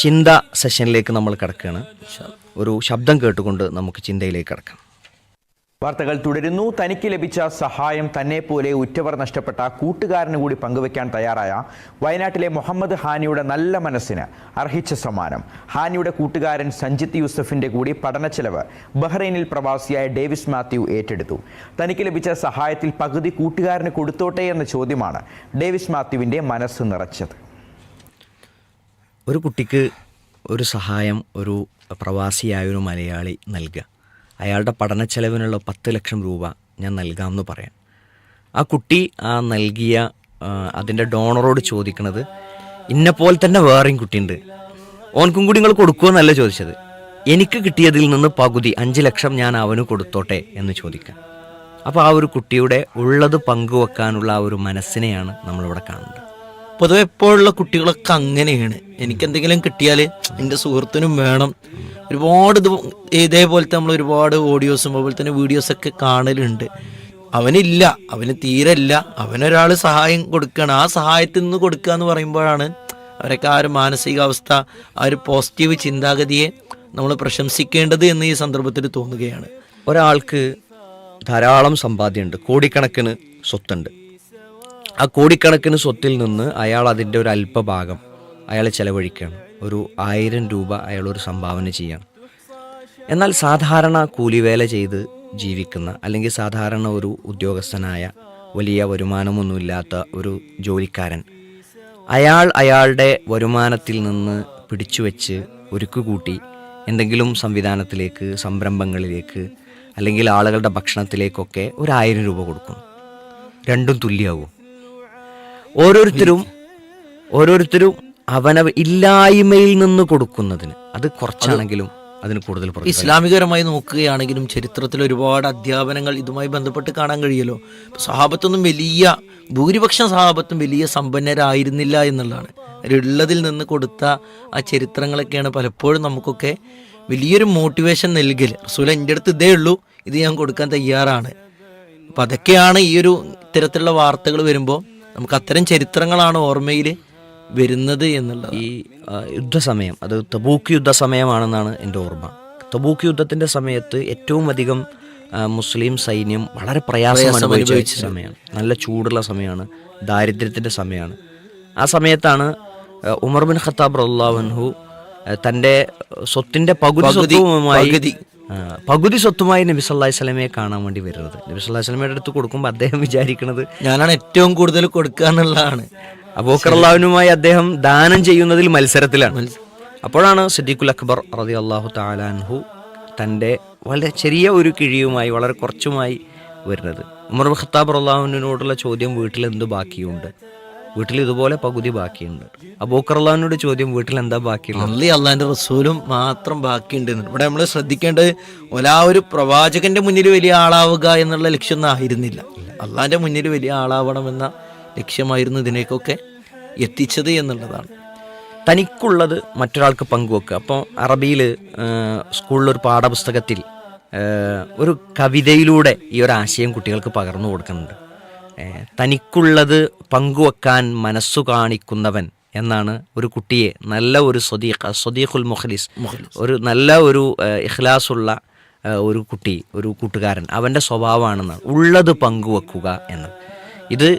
ചിന്ത സെഷനിലേക്ക് നമ്മൾ കിടക്കുകയാണ്. ഒരു ശബ്ദം കേട്ടുകൊണ്ട് നമുക്ക് ചിന്തയിലേക്ക് കിടക്കാം. വാർത്തകൾ തുടരുന്നു. തനിക്ക് ലഭിച്ച സഹായം തന്നെപ്പോലെ ഉറ്റവർ നഷ്ടപ്പെട്ട കൂട്ടുകാരന് കൂടി പങ്കുവയ്ക്കാൻ തയ്യാറായ വയനാട്ടിലെ മുഹമ്മദ് ഹാനിയുടെ നല്ല മനസ്സിന് അർഹിച്ച സമ്മാനം. ഹാനിയുടെ കൂട്ടുകാരൻ സഞ്ജിത്ത് യൂസഫിന്റെ കൂടി പഠനച്ചെലവ് ബഹ്റൈനിൽ പ്രവാസിയായ ഡേവിസ് മാത്യു ഏറ്റെടുത്തു. തനിക്ക് ലഭിച്ച സഹായത്തിൽ പകുതി കൂട്ടുകാരന് കൊടുത്തോട്ടെ എന്ന ചോദ്യമാണ് ഡേവിസ് മാത്യുവിന്റെ മനസ്സ് നിറച്ചത്. ഒരു കുട്ടിക്ക് ഒരു സഹായം ഒരു പ്രവാസിയായ ഒരു മലയാളി നൽകുക, അയാളുടെ പഠനച്ചെലവിനുള്ള 10 ലക്ഷം രൂപ ഞാൻ നൽകാമെന്ന് പറയാം. ആ കുട്ടി ആ നൽകിയ അതിൻ്റെ ഡോണറോട് ചോദിക്കണത്, ഇന്നെപ്പോലെ തന്നെ വേറെയും കുട്ടിയുണ്ട്, ഓൻക്കും കൂടി നിങ്ങൾ കൊടുക്കുമെന്നല്ല ചോദിച്ചത്, എനിക്ക് കിട്ടിയതിൽ നിന്ന് പകുതി 5 ലക്ഷം ഞാൻ അവന് കൊടുത്തോട്ടെ എന്ന് ചോദിക്കാം. അപ്പോൾ ആ ഒരു കുട്ടിയുടെ ഉള്ളത് പങ്കുവെക്കാനുള്ള ആ ഒരു മനസ്സിനെയാണ് നമ്മളിവിടെ കാണുന്നത്. പൊതുവെ ഇപ്പോഴുള്ള കുട്ടികളൊക്കെ അങ്ങനെയാണ്. എനിക്കെന്തെങ്കിലും കിട്ടിയാൽ എൻ്റെ സുഹൃത്തിനും വേണം. ഒരുപാട് ഇതേപോലത്തെ നമ്മൾ ഒരുപാട് ഓഡിയോസും അതുപോലെ തന്നെ വീഡിയോസൊക്കെ കാണലുണ്ട്. അവനില്ല, അവന് തീരല്ല, അവനൊരാൾ സഹായം കൊടുക്കുകയാണ്, ആ സഹായത്തിൽ നിന്ന് കൊടുക്കുക എന്ന് പറയുമ്പോഴാണ് അവരൊക്കെ ആ ഒരു മാനസികാവസ്ഥ, ആ ഒരു പോസിറ്റീവ് ചിന്താഗതിയെ നമ്മൾ പ്രശംസിക്കേണ്ടത് എന്ന് ഈ സന്ദർഭത്തിൽ തോന്നുകയാണ്. ഒരാൾക്ക് ധാരാളം സമ്പാദ്യമുണ്ട്, കോടിക്കണക്കിന് സ്വത്തുണ്ട്. ആ കോടിക്കണക്കിന് സ്വത്തിൽ നിന്ന് അയാൾ അതിൻ്റെ ഒരു അല്പഭാഗം അയാൾ ചെലവഴിക്കുകയാണ്. ഒരു 1000 രൂപ അയാൾ ഒരു സംഭാവന ചെയ്യണം. എന്നാൽ സാധാരണ കൂലിവേല ചെയ്ത് ജീവിക്കുന്ന, അല്ലെങ്കിൽ സാധാരണ ഒരു ഉദ്യോഗസ്ഥനായ വലിയ വരുമാനമൊന്നുമില്ലാത്ത ഒരു ജോലിക്കാരൻ, അയാളുടെ വരുമാനത്തിൽ നിന്ന് പിടിച്ചു വെച്ച് ഒരുക്കുകൂട്ടി എന്തെങ്കിലും സംവിധാനത്തിലേക്ക്, സംരംഭങ്ങളിലേക്ക്, അല്ലെങ്കിൽ ആളുകളുടെ ഭക്ഷണത്തിലേക്കൊക്കെ ഒരു 1000 രൂപ കൊടുക്കുന്നു. രണ്ടും തുല്യമാകും. ഓരോരുത്തരും അവനവ ഇല്ലായ്മയിൽ നിന്ന് കൊടുക്കുന്നതിന് അത് കുറച്ചാണെങ്കിലും അതിന് കൂടുതൽ. ഇസ്ലാമികപരമായി നോക്കുകയാണെങ്കിലും ചരിത്രത്തിൽ ഒരുപാട് അധ്യാപനങ്ങൾ ഇതുമായി ബന്ധപ്പെട്ട് കാണാൻ കഴിയുമല്ലോ. സഹാബത്തൊന്നും ഭൂരിപക്ഷം സഹാബത്തും വലിയ സമ്പന്നരായിരുന്നില്ല എന്നുള്ളതാണ്. ഉള്ളതിൽ നിന്ന് കൊടുത്ത ആ ചരിത്രങ്ങളൊക്കെയാണ് പലപ്പോഴും നമുക്കൊക്കെ വലിയൊരു മോട്ടിവേഷൻ നൽകൽ. റസൂൽ എൻ്റെ അടുത്ത് ഇതേ ഉള്ളൂ, ഇത് ഞാൻ കൊടുക്കാൻ തയ്യാറാണ്. അപ്പം അതൊക്കെയാണ് ഈ ഒരു ഇത്തരത്തിലുള്ള വാർത്തകൾ വരുമ്പോൾ നമുക്ക് അത്തരം ചരിത്രങ്ങളാണ് ഓർമ്മയിൽ വരുന്നത് എന്നുള്ളത്. ഈ യുദ്ധസമയം, അത് തബൂക്ക് യുദ്ധസമയമാണെന്നാണ് എൻ്റെ ഓർമ്മ. തബൂക്ക് യുദ്ധത്തിൻ്റെ സമയത്ത് ഏറ്റവും അധികം മുസ്ലിം സൈന്യം വളരെ പ്രയാസം അനുഭവിച്ച സമയമാണ്. നല്ല ചൂടുള്ള സമയമാണ്, ദാരിദ്ര്യത്തിൻ്റെ സമയമാണ്. ആ സമയത്താണ് ഉമർ ബിൻ ഖത്താബ് റളിയല്ലാഹു അൻഹു തൻ്റെ സ്വത്തിൻ്റെ പകുതി സ്വത്തുമായി നബി സല്ലല്ലാഹു അലൈഹി വസല്ലമയെ കാണാൻ വേണ്ടി വരുന്നത്. നബി സല്ലല്ലാഹു അലൈഹി വസല്ലമയുടെ അടുത്ത് കൊടുക്കുമ്പോൾ അദ്ദേഹം വിചാരിക്കുന്നത്, ഞാനാണ് ഏറ്റവും കൂടുതൽ കൊടുക്കുക എന്നുള്ളതാണ്. അബൂബക്കർ റളിയല്ലാഹുവിനുമായി അദ്ദേഹം ദാനം ചെയ്യുന്നതിൽ മത്സരത്തിലാണ്. അപ്പോഴാണ് സിദ്ദീഖുൽ അക്ബർ റളിയല്ലാഹു തആല അൻഹു തൻ്റെ വളരെ ചെറിയ ഒരു കിഴിയുമായി, വളരെ കുറച്ചുമായി വരുന്നത്. ഉമർ ബിൻ ഖത്താബ് റളിയല്ലാഹു അൻഹുവിനോടുള്ള ചോദ്യം, വീട്ടിൽ എന്ത് ബാക്കിയുണ്ട്? വീട്ടിൽ ഇതുപോലെ പകുതി ബാക്കിയുണ്ട്. അബൂബക്കർ റളിയല്ലാഹുവിനോട് ചോദ്യം, വീട്ടിൽ എന്താ ബാക്കിയുള്ളത്? അള്ളാഹിന്റെ റസൂലും മാത്രം ബാക്കിയുണ്ട്. ഇവിടെ നമ്മൾ ശ്രദ്ധിക്കേണ്ടത് ഒരു പ്രവാചകന്റെ മുന്നിൽ വലിയ ആളാവുക എന്നുള്ള ലക്ഷ്യമൊന്നും ആയിരുന്നില്ല. അള്ളാഹിന്റെ മുന്നിൽ വലിയ ആളാവണമെന്ന ലക്ഷ്യമായിരുന്നു ഇതിനേക്കൊക്കെ എത്തിച്ചത് എന്നുള്ളതാണ്. തനിക്കുള്ളത് മറ്റൊരാൾക്ക് പങ്കുവെക്കുക. അപ്പോൾ അറബിയിൽ സ്കൂളിലൊരു പാഠപുസ്തകത്തിൽ ഒരു കവിതയിലൂടെ ഈ ഒരു ആശയം കുട്ടികൾക്ക് പകർന്നു കൊടുക്കുന്നുണ്ട്. തനിക്കുള്ളത് പങ്കുവെക്കാൻ മനസ്സു കാണിക്കുന്നവൻ എന്നാണ് ഒരു കുട്ടിയെ, നല്ല ഒരു സ്വദീഖുൽ മുഖ്ലിസ്, ഒരു നല്ല ഒരു ഇഖ്ലാസുള്ള ഒരു കുട്ടി, ഒരു കൂട്ടുകാരൻ, അവൻ്റെ സ്വഭാവമാണെന്നാണ് ഉള്ളത് പങ്കുവെക്കുക എന്നത്. ഇത്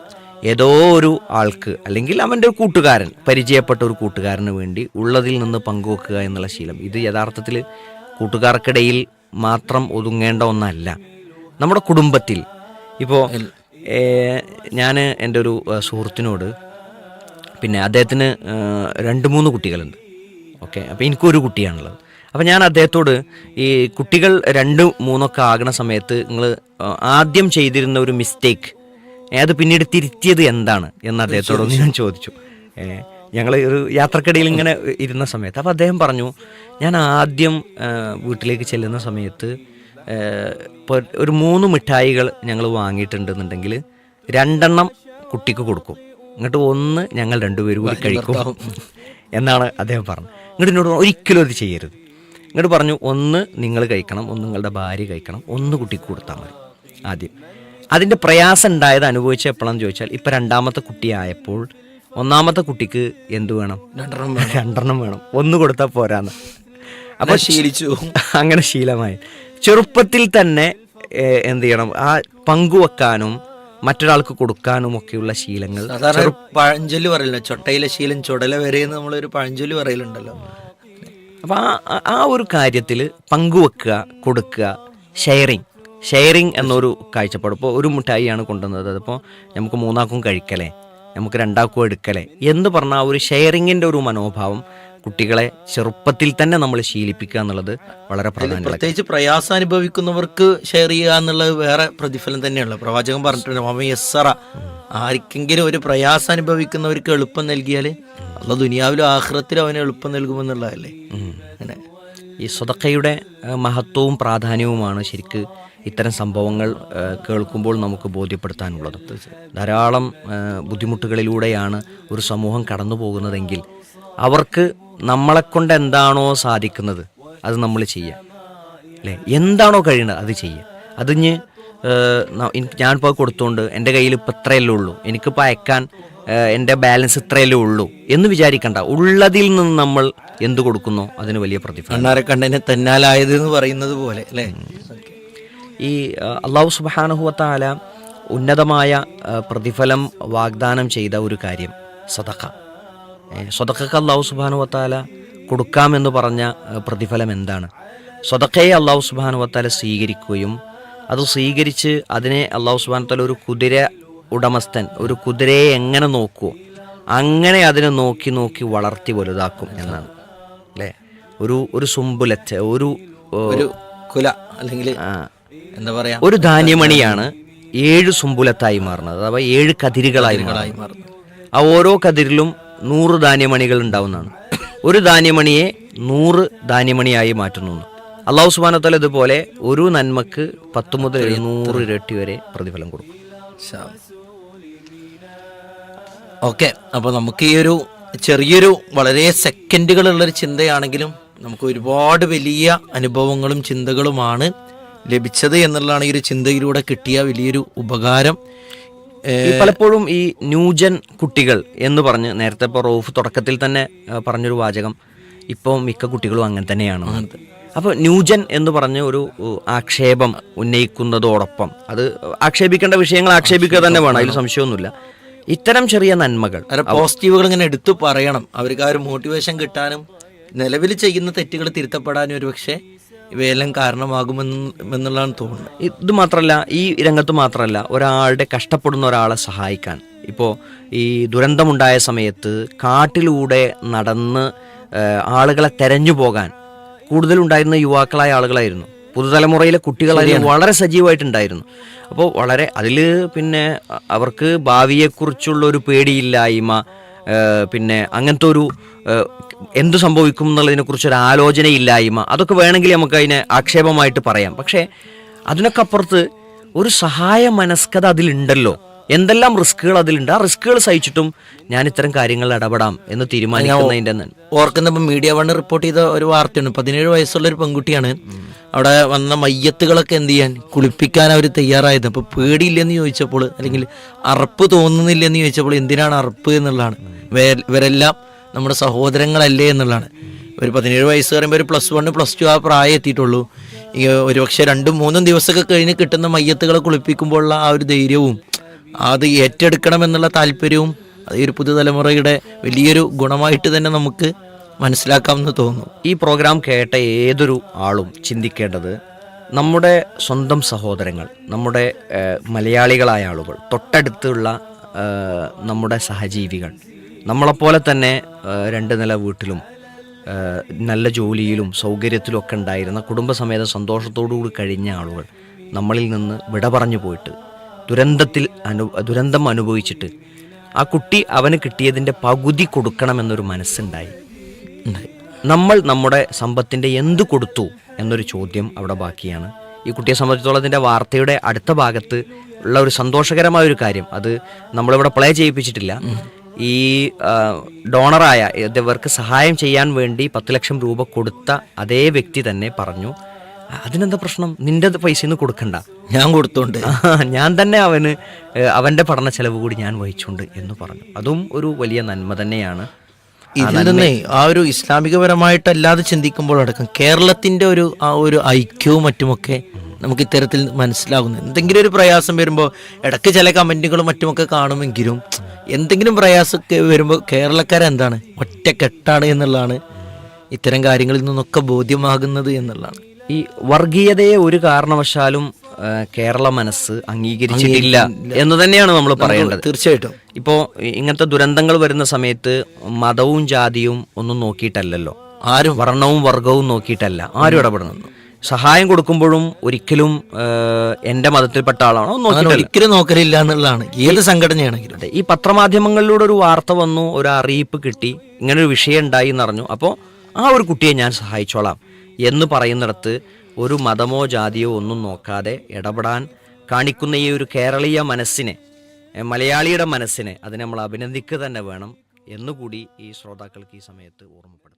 ഏതോ ഒരു ആൾക്ക്, അല്ലെങ്കിൽ അവൻ്റെ ഒരു കൂട്ടുകാരൻ, പരിചയപ്പെട്ട ഒരു കൂട്ടുകാരന് വേണ്ടി ഉള്ളതിൽ നിന്ന് പങ്കുവെക്കുക എന്നുള്ള ശീലം, ഇത് യഥാർത്ഥത്തിൽ കൂട്ടുകാർക്കിടയിൽ മാത്രം ഒതുങ്ങേണ്ട ഒന്നല്ല. നമ്മുടെ കുടുംബത്തിൽ ഇപ്പോൾ ഞാൻ എൻ്റെ ഒരു സുഹൃത്തിനോട്, പിന്നെ അദ്ദേഹത്തിന് 2-3 കുട്ടികളുണ്ട്. ഓക്കെ, അപ്പോൾ എനിക്കൊരു കുട്ടിയാണുള്ളത്. അപ്പോൾ ഞാൻ അദ്ദേഹത്തോട്, ഈ കുട്ടികൾ 2-3 ആകുന്ന സമയത്ത് നിങ്ങൾ ആദ്യം ചെയ്തിരുന്ന ഒരു മിസ്റ്റേക്ക്, അത് പിന്നീട് തിരുത്തിയത് എന്താണ് എന്ന് അദ്ദേഹത്തോടൊന്ന് ഞാൻ ചോദിച്ചു. ഞങ്ങൾ ഒരു യാത്രക്കിടയിൽ ഇങ്ങനെ ഇരുന്ന സമയത്ത്. അപ്പോൾ അദ്ദേഹം പറഞ്ഞു, ഞാൻ ആദ്യം വീട്ടിലേക്ക് ചെല്ലുന്ന സമയത്ത് ഇപ്പോൾ ഒരു 3 മിഠായികൾ ഞങ്ങൾ വാങ്ങിയിട്ടുണ്ടെന്നുണ്ടെങ്കിൽ 2 കുട്ടിക്ക് കൊടുക്കും, എന്നിട്ട് 1 ഞങ്ങൾ 2 പേരും കൂടി കഴിക്കും എന്നാണ് അദ്ദേഹം പറഞ്ഞത്. എന്നിട്ട് എന്നോട് ഒരിക്കലും അത് ചെയ്യരുത്. എന്നിട്ട് പറഞ്ഞു, 1 നിങ്ങൾ കഴിക്കണം, 1 നിങ്ങളുടെ ഭാര്യ കഴിക്കണം, 1 കുട്ടിക്ക് കൊടുത്താൽ മതി. ആദ്യം അതിൻ്റെ പ്രയാസം ഉണ്ടായത് അനുഭവിച്ച എപ്പോഴാണെന്ന് ചോദിച്ചാൽ, ഇപ്പം 2ാമത്തെ കുട്ടിയായപ്പോൾ ഒന്നാമത്തെ കുട്ടിക്ക് എന്ത് വേണം? 2 വേണം. 1 കൊടുത്താൽ പോരാന്ന്. അപ്പോൾ ശീലിച്ചു, അങ്ങനെ ശീലമായി. ചെറുപ്പത്തിൽ തന്നെ എന്ത് ചെയ്യണം? ആ പങ്കുവെക്കാനും മറ്റൊരാൾക്ക് കൊടുക്കാനും ഒക്കെയുള്ള ശീലങ്ങൾ. സാധാരണ പഴഞ്ചൊല്ലി പറയില്ല, ചൊട്ടയിലെ ശീലം ചുടല വരെ നമ്മളൊരു പഴഞ്ചൊല്ലി പറയലുണ്ടല്ലോ. അപ്പം ആ ഒരു കാര്യത്തിൽ പങ്കുവെക്കുക, കൊടുക്കുക, ഷെയറിങ് എന്നൊരു കാഴ്ചപ്പാട്. ഇപ്പോൾ ഒരു മിഠായിയാണ് കൊണ്ടുവന്നത്, അതിപ്പോൾ നമുക്ക് 3 കഴിക്കലേ, നമുക്ക് 2 എടുക്കലേ എന്ന് പറഞ്ഞാൽ ആ ഒരു ഷെയറിങ്ങിൻ്റെ ഒരു മനോഭാവം കുട്ടികളെ ചെറുപ്പത്തിൽ തന്നെ നമ്മൾ ശീലിപ്പിക്കുക എന്നുള്ളത് വളരെ പ്രധാനമാണ്. പ്രത്യേകിച്ച് പ്രയാസം അനുഭവിക്കുന്നവർക്ക് ഷെയർ ചെയ്യുക എന്നുള്ളത് വേറെ പ്രതിഫലം തന്നെയുള്ള പ്രവാചകൻ പറഞ്ഞിട്ടുണ്ട്. ആർക്കെങ്കിലും ഒരു പ്രയാസം അനുഭവിക്കുന്നവർക്ക് എളുപ്പം നൽകിയാൽ അല്ല ദുനിയാവിലും ആഖിറത്തിലും അവന് എളുപ്പം നൽകുമെന്നുള്ളതല്ലേ. അങ്ങനെ ഈ സ്വതക്കയുടെ മഹത്വവും പ്രാധാന്യവുമാണ് ശരിക്ക് ഇത്തരം സംഭവങ്ങൾ കേൾക്കുമ്പോൾ നമുക്ക് ബോധ്യപ്പെടുത്താനുള്ളത്. ധാരാളം ബുദ്ധിമുട്ടുകളിലൂടെയാണ് ഒരു സമൂഹം കടന്നു പോകുന്നതെങ്കിൽ അവർക്ക് നമ്മളെക്കൊണ്ട് എന്താണോ സാധിക്കുന്നത് അത് നമ്മൾ ചെയ്യുക, അല്ലേ? എന്താണോ കഴിയുന്നത് അത് ചെയ്യുക. അതിന് ഞാനിപ്പോൾ കൊടുത്തുകൊണ്ട് എൻ്റെ കയ്യിൽ ഇപ്പം ഇത്രയല്ലേ ഉള്ളൂ, എനിക്കിപ്പോൾ അയക്കാൻ എൻ്റെ ബാലൻസ് ഇത്രയല്ലേ ഉള്ളൂ എന്ന് വിചാരിക്കണ്ട. ഉള്ളതിൽ നിന്ന് നമ്മൾ എന്ത് കൊടുക്കുന്നോ അതിന് വലിയ പ്രതിഫലം. കണ്ണാരെ കണ്ടതിനെ തന്നാലായത് എന്ന് പറയുന്നത് പോലെ അല്ലേ. ഈ അല്ലാഹു സുബ്ഹാനഹു വ തആല ഉന്നതമായ പ്രതിഫലം വാഗ്ദാനം ചെയ്ത ഒരു കാര്യം സ്വതക്കക്ക് അല്ലാഹു സുബ്ഹാനഹു വ തആല കൊടുക്കാമെന്ന് പറഞ്ഞ പ്രതിഫലം എന്താണ്? സ്വതക്കയെ അല്ലാഹു സുബ്ഹാനഹു വ തആല സ്വീകരിക്കുകയും അത് സ്വീകരിച്ച് അതിനെ അല്ലാഹു സുബ്ഹാനഹു വ തആല ഒരു കുതിര ഉടമസ്ഥൻ ഒരു കുതിരയെ എങ്ങനെ നോക്കുമോ അങ്ങനെ അതിനെ നോക്കി നോക്കി വളർത്തി വലുതാക്കും എന്നാണ്, അല്ലേ? ഒരു സുംബുലറ്റ്, ഒരു കുല അല്ലെങ്കിൽ എന്താ പറയാ, ഒരു ധാന്യമണിയാണ് 7 സുംബുലത്തായി മാറുന്നത്, അഥവാ 7 കതിരുകളായി മാറുന്നത്. ആ ഓരോ കതിരിലും 100 ധാന്യമണികൾ ഉണ്ടാവുന്നതാണ്. ഒരു ധാന്യമണിയെ 100 ധാന്യമണിയായി മാറ്റുന്നു. അല്ലാഹു സുബ്ഹാനഹു വ തആല ഇതുപോലെ ഒരു നന്മക്ക് 10 മുതൽ 100 ഇരട്ടി വരെ പ്രതിഫലം കൊടുക്കും. ഓക്കെ, അപ്പോൾ നമുക്ക് ഈ ഒരു ചെറിയൊരു വളരെ സെക്കൻഡുകളുള്ളൊരു ചിന്തയാണെങ്കിലും നമുക്ക് ഒരുപാട് വലിയ അനുഭവങ്ങളും ചിന്തകളുമാണ് ലഭിച്ചത് എന്നുള്ളതാണ് ഈ ഒരു ചിന്തയിലൂടെ കിട്ടിയ വലിയൊരു ഉപകാരം. പലപ്പോഴും ഈ ന്യൂജൻ കുട്ടികൾ എന്ന് പറഞ്ഞ് നേരത്തെ ഇപ്പോൾ റൌഫ് തുടക്കത്തിൽ തന്നെ പറഞ്ഞൊരു വാചകം, ഇപ്പോൾ മിക്ക കുട്ടികളും അങ്ങനെ തന്നെയാണ്. അപ്പോൾ ന്യൂജൻ എന്ന് പറഞ്ഞ് ഒരു ആക്ഷേപം ഉന്നയിക്കുന്നതോടൊപ്പം അത് ആക്ഷേപിക്കേണ്ട വിഷയങ്ങൾ ആക്ഷേപിക്കുക തന്നെ വേണം, അതിൽ സംശയമൊന്നുമില്ല. ഇത്തരം ചെറിയ നന്മകൾ, പോസിറ്റീവുകൾ ഇങ്ങനെ എടുത്തു പറയണം. അവർക്ക് ആ ഒരു മോട്ടിവേഷൻ കിട്ടാനും നിലവിൽ ചെയ്യുന്ന തെറ്റുകൾ തിരുത്തപ്പെടാനും ഒരു പക്ഷേ ഇവയെല്ലാം കാരണമാകുമെന്നുള്ളതാണ് തോന്നുന്നത്. ഇത് മാത്രമല്ല, ഈ രംഗത്ത് മാത്രമല്ല, ഒരാളുടെ കഷ്ടപ്പെടുന്ന ഒരാളെ സഹായിക്കാൻ, ഇപ്പോൾ ഈ ദുരന്തമുണ്ടായ സമയത്ത് കാട്ടിലൂടെ നടന്ന് ആളുകളെ തെരഞ്ഞു പോകാൻ കൂടുതലുണ്ടായിരുന്ന യുവാക്കളായ ആളുകളായിരുന്നു. പുതുതലമുറയിലെ കുട്ടികളായിരുന്നു, വളരെ സജീവമായിട്ടുണ്ടായിരുന്നു. അപ്പോൾ വളരെ അതിൽ പിന്നെ അവർക്ക് ഭാവിയെക്കുറിച്ചുള്ള ഒരു പേടിയില്ലായ്മ, പിന്നെ അങ്ങനത്തെ ഒരു എന്തു സംഭവിക്കും എന്നുള്ളതിനെക്കുറിച്ചൊരു ആലോചനയില്ലായ്മ, അതൊക്കെ വേണമെങ്കിൽ നമുക്ക് അതിനെ ആക്ഷേപമായിട്ട് പറയാം. പക്ഷേ അതിനൊക്കെ അപ്പുറത്ത് ഒരു സഹായ മനസ്കത അതിലുണ്ടല്ലോ. എന്തെല്ലാം റിസ്കുകൾ അതിലുണ്ട്. ആ റിസ്കുകൾ സഹിച്ചിട്ടും ഞാൻ ഇത്തരം കാര്യങ്ങളിൽ ഇടപെടാം എന്ന് തീരുമാനിക്കുന്നതിൻ്റെ ഓർക്കുന്ന മീഡിയ വൺ റിപ്പോർട്ട് ചെയ്ത ഒരു വാർത്തയാണ്. 17 വയസ്സുള്ള ഒരു പെൺകുട്ടിയാണ് അവിടെ വന്ന മയ്യത്തുകളൊക്കെ എന്ത് ചെയ്യാൻ, കുളിപ്പിക്കാൻ അവർ തയ്യാറായത്. അപ്പോൾ പേടിയില്ലെന്ന് ചോദിച്ചപ്പോൾ, അല്ലെങ്കിൽ അറപ്പ് തോന്നുന്നില്ലെന്ന് ചോദിച്ചപ്പോൾ എന്തിനാണ് അറപ്പ് എന്നുള്ളതാണ്. ഇവരെല്ലാം നമ്മുടെ സഹോദരങ്ങളല്ലേ എന്നുള്ളതാണ്. ഒരു 17 വയസ്സ് പറയുമ്പോൾ ഒരു +1 +2 ആ പ്രായം എത്തിയിട്ടുള്ളൂ. ഈ ഒരുപക്ഷെ 2-3 ദിവസമൊക്കെ കഴിഞ്ഞ് കിട്ടുന്ന മയ്യത്തുകളെ കുളിപ്പിക്കുമ്പോഴുള്ള ആ ഒരു ധൈര്യവും അത് ഏറ്റെടുക്കണമെന്നുള്ള താല്പര്യവും അത് ഈ ഒരു പുതുതലമുറയുടെ വലിയൊരു ഗുണമായിട്ട് തന്നെ നമുക്ക് മനസ്സിലാക്കാമെന്ന് തോന്നുന്നു. ഈ പ്രോഗ്രാം കേട്ട ഏതൊരു ആളും ചിന്തിക്കേണ്ടത്, നമ്മുടെ സ്വന്തം സഹോദരങ്ങൾ, നമ്മുടെ മലയാളികളായ ആളുകൾ, തൊട്ടടുത്തുള്ള നമ്മുടെ സഹജീവികൾ, നമ്മളെപ്പോലെ തന്നെ 2 നില വീട്ടിലും നല്ല ജോലിയിലും സൗകര്യത്തിലും ഒക്കെ ഉണ്ടായിരുന്ന കുടുംബസമേതം സന്തോഷത്തോടുകൂടി കഴിഞ്ഞ ആളുകൾ നമ്മളിൽ നിന്ന് വിട പറഞ്ഞു പോയിട്ട് ദുരന്തം അനുഭവിച്ചിട്ട് ആ കുട്ടി അവന് കിട്ടിയതിൻ്റെ പകുതി കൊടുക്കണമെന്നൊരു മനസ്സുണ്ടായി. നമ്മൾ നമ്മുടെ സമ്പത്തിൻ്റെ എന്ത് കൊടുത്തു എന്നൊരു ചോദ്യം അവിടെ ബാക്കിയാണ്. ഈ കുട്ടിയെ സംബന്ധിച്ചിടത്തോളം അതിൻ്റെ വാർത്തയുടെ അടുത്ത ഭാഗത്ത് ഉള്ള ഒരു സന്തോഷകരമായ ഒരു കാര്യം, അത് നമ്മളിവിടെ പ്ലേ ചെയ്യിപ്പിച്ചിട്ടില്ല. ഈ ഡോണറായ ഇവർക്ക് സഹായം ചെയ്യാൻ വേണ്ടി 10 ലക്ഷം രൂപ കൊടുത്ത അതേ വ്യക്തി തന്നെ പറഞ്ഞു, അതിനെന്താ പ്രശ്നം, നിന്റെ പൈസ ഒന്നും കൊടുക്കണ്ട, ഞാൻ കൊടുത്തോണ്ട് ഞാൻ തന്നെ അവൻ്റെ പഠന ചെലവ് കൂടി ഞാൻ വഹിച്ചുണ്ട് എന്ന് പറഞ്ഞു. അതും ഒരു വലിയ നന്മ തന്നെയാണ്. ഇതിൽ നിന്നേ ആ ഒരു ഇസ്ലാമികപരമായിട്ടല്ലാതെ ചിന്തിക്കുമ്പോൾ അടക്കം കേരളത്തിന്റെ ആ ഒരു ഐക്യവും മറ്റുമൊക്കെ നമുക്ക് ഇത്തരത്തിൽ മനസ്സിലാകുന്നു. എന്തെങ്കിലും ഒരു പ്രയാസം വരുമ്പോൾ ഇടയ്ക്ക് ചില കമന്റുകളും മറ്റുമൊക്കെ കാണുമെങ്കിലും എന്തെങ്കിലും പ്രയാസമൊക്കെ വരുമ്പോൾ കേരളക്കാരെന്താണ് ഒറ്റക്കെട്ടാണ് എന്നുള്ളതാണ് ഇത്തരം കാര്യങ്ങളിൽ നിന്നൊക്കെ ബോധ്യമാകുന്നത് എന്നുള്ളതാണ്. ഈ വർഗീയതയെ ഒരു കാരണവശാലും കേരള മനസ്സ് അംഗീകരിച്ചിട്ടില്ല എന്ന് തന്നെയാണ് നമ്മൾ പറയേണ്ടത്. തീർച്ചയായിട്ടും. ഇപ്പോൾ ഇങ്ങനത്തെ ദുരന്തങ്ങൾ വരുന്ന സമയത്ത് മതവും ജാതിയും ഒന്നും നോക്കിയിട്ടല്ലല്ലോ, ആരും വർണ്ണവും വർഗവും നോക്കിയിട്ടല്ല ആരും ഇടപെടുന്നു. സഹായം കൊടുക്കുമ്പോഴും ഒരിക്കലും എൻ്റെ മതത്തിൽപ്പെട്ട ആളാണോ ഒരിക്കലും നോക്കലില്ല എന്നുള്ളതാണ് ഏത് സംഘടനയാണെങ്കിലും. അതെ, ഈ പത്രമാധ്യമങ്ങളിലൂടെ ഒരു വാർത്ത വന്നു, ഒരു അറിയിപ്പ് കിട്ടി, ഇങ്ങനൊരു വിഷയം ഉണ്ടായി എന്നറിഞ്ഞു, അപ്പോൾ ആ ഒരു കുട്ടിയെ ഞാൻ സഹായിച്ചോളാം എന്ന് പറയുന്നിടത്ത് ഒരു മതമോ ജാതിയോ ഒന്നും നോക്കാതെ ഇടപെടാൻ കാണിക്കുന്ന ഈ ഒരു കേരളീയ മനസ്സിനെ, മലയാളിയുടെ മനസ്സിനെ, അതിനെ നമ്മൾ അഭിനന്ദിക്കുക തന്നെ വേണം എന്നുകൂടി ഈ ശ്രോതാക്കൾക്ക് ഈ സമയത്ത് ഓർമ്മപ്പെടുത്തും.